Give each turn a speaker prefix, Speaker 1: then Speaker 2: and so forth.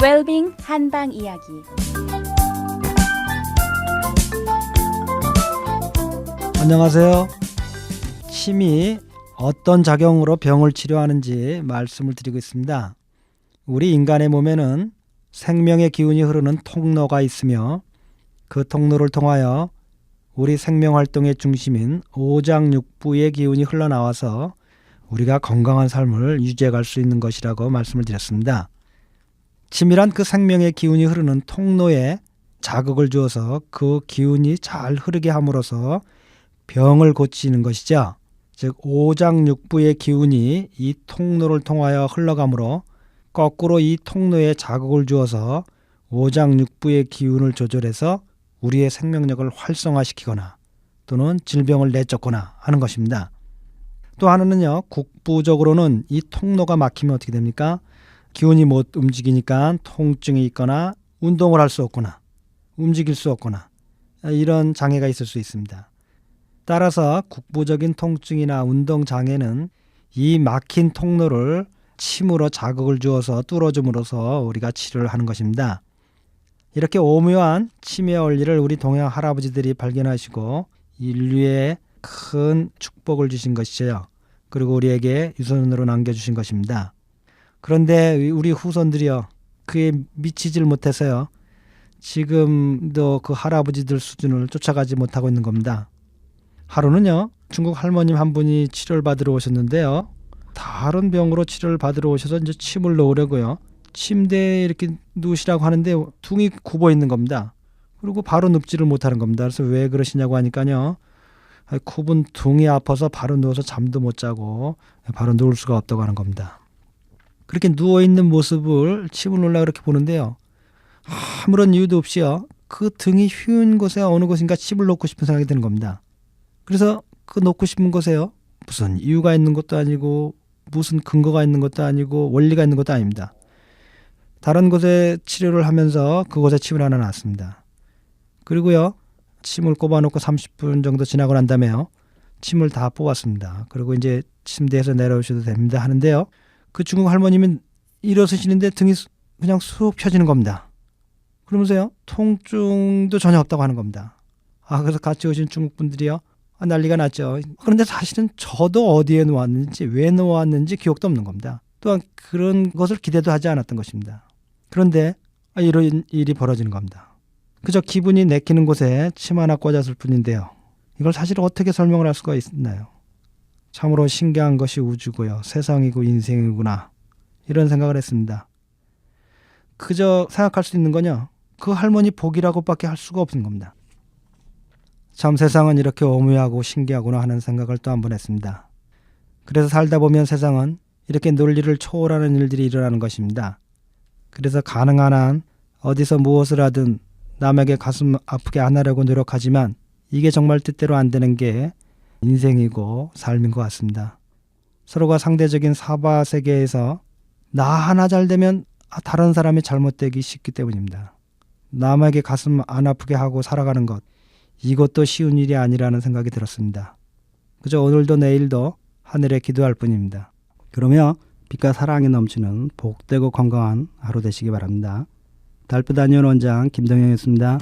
Speaker 1: 웰빙 한방 이야기.
Speaker 2: 안녕하세요. 침이 어떤 작용으로 병을 치료하는지 말씀을 드리고 있습니다. 우리 인간의 몸에는 생명의 기운이 흐르는 통로가 있으며 그 통로를 통하여 우리 생명활동의 중심인 오장육부의 기운이 흘러나와서 우리가 건강한 삶을 유지해 갈 수 있는 것이라고 말씀을 드렸습니다. 침이란 그 생명의 기운이 흐르는 통로에 자극을 주어서 그 기운이 잘 흐르게 함으로써 병을 고치는 것이죠. 즉 오장육부의 기운이 이 통로를 통하여 흘러가므로 거꾸로 이 통로에 자극을 주어서 오장육부의 기운을 조절해서 우리의 생명력을 활성화시키거나 또는 질병을 내쫓거나 하는 것입니다. 또 하나는요, 국부적으로는 이 통로가 막히면 어떻게 됩니까? 기운이 못 움직이니까 통증이 있거나 운동을 할 수 없거나 움직일 수 없거나 이런 장애가 있을 수 있습니다. 따라서 국부적인 통증이나 운동 장애는 이 막힌 통로를 침으로 자극을 주어서 뚫어줌으로써 우리가 치료를 하는 것입니다. 이렇게 오묘한 침의 원리를 우리 동양 할아버지들이 발견하시고 인류에 큰 축복을 주신 것이죠. 그리고 우리에게 유선으로 남겨주신 것입니다. 그런데 우리 후손들이요, 그에 미치질 못해서요, 지금도 그 할아버지들 수준을 쫓아가지 못하고 있는 겁니다. 하루는요, 중국 할머님 한 분이 치료를 받으러 오셨는데요, 다른 병으로 치료를 받으러 오셔서 이제 침을 놓으려고요, 침대에 이렇게 누우시라고 하는데 둥이 굽어 있는 겁니다. 그리고 바로 눕지를 못하는 겁니다. 그래서 왜 그러시냐고 하니까요, 굽은 둥이 아파서 바로 누워서 잠도 못 자고 바로 누울 수가 없다고 하는 겁니다. 그렇게 누워있는 모습을 침을 놓으려고 이렇게 보는데요, 아무런 이유도 없이요, 그 등이 휘운 곳에 어느 곳인가 침을 놓고 싶은 생각이 드는 겁니다. 그래서 그 놓고 싶은 곳에요, 무슨 이유가 있는 것도 아니고 무슨 근거가 있는 것도 아니고 원리가 있는 것도 아닙니다. 다른 곳에 치료를 하면서 그곳에 침을 하나 놨습니다. 그리고요, 침을 꼽아놓고 30분 정도 지나고 난 다음에요, 침을 다 뽑았습니다. 그리고 이제 침대에서 내려오셔도 됩니다 하는데요, 그 중국 할머님은 일어서시는데 등이 그냥 쑥 펴지는 겁니다. 그러면서요, 통증도 전혀 없다고 하는 겁니다. 그래서 같이 오신 중국 분들이요, 난리가 났죠. 그런데 사실은 저도 어디에 놓았는지 왜 놓았는지 기억도 없는 겁니다. 또한 그런 것을 기대도 하지 않았던 것입니다. 그런데 이런 일이 벌어지는 겁니다. 그저 기분이 내키는 곳에 침 하나 꽂았을 뿐인데요, 이걸 사실 어떻게 설명을 할 수가 있나요? 참으로 신기한 것이 우주고요, 세상이고 인생이구나, 이런 생각을 했습니다. 그저 생각할 수 있는 건요, 그 할머니 복이라고밖에 할 수가 없는 겁니다. 참 세상은 이렇게 오묘하고 신기하구나 하는 생각을 또 한 번 했습니다. 그래서 살다 보면 세상은 이렇게 논리를 초월하는 일들이 일어나는 것입니다. 그래서 가능한 한 어디서 무엇을 하든 남에게 가슴 아프게 안 하려고 노력하지만 이게 정말 뜻대로 안 되는 게 인생이고 삶인 것 같습니다. 서로가 상대적인 사바 세계에서 나 하나 잘 되면 다른 사람이 잘못되기 쉽기 때문입니다. 남에게 가슴 안 아프게 하고 살아가는 것, 이것도 쉬운 일이 아니라는 생각이 들었습니다. 그저 오늘도 내일도 하늘에 기도할 뿐입니다. 그러며 빛과 사랑이 넘치는 복되고 건강한 하루 되시기 바랍니다. 달빛 안녕 원장 김동영이었습니다.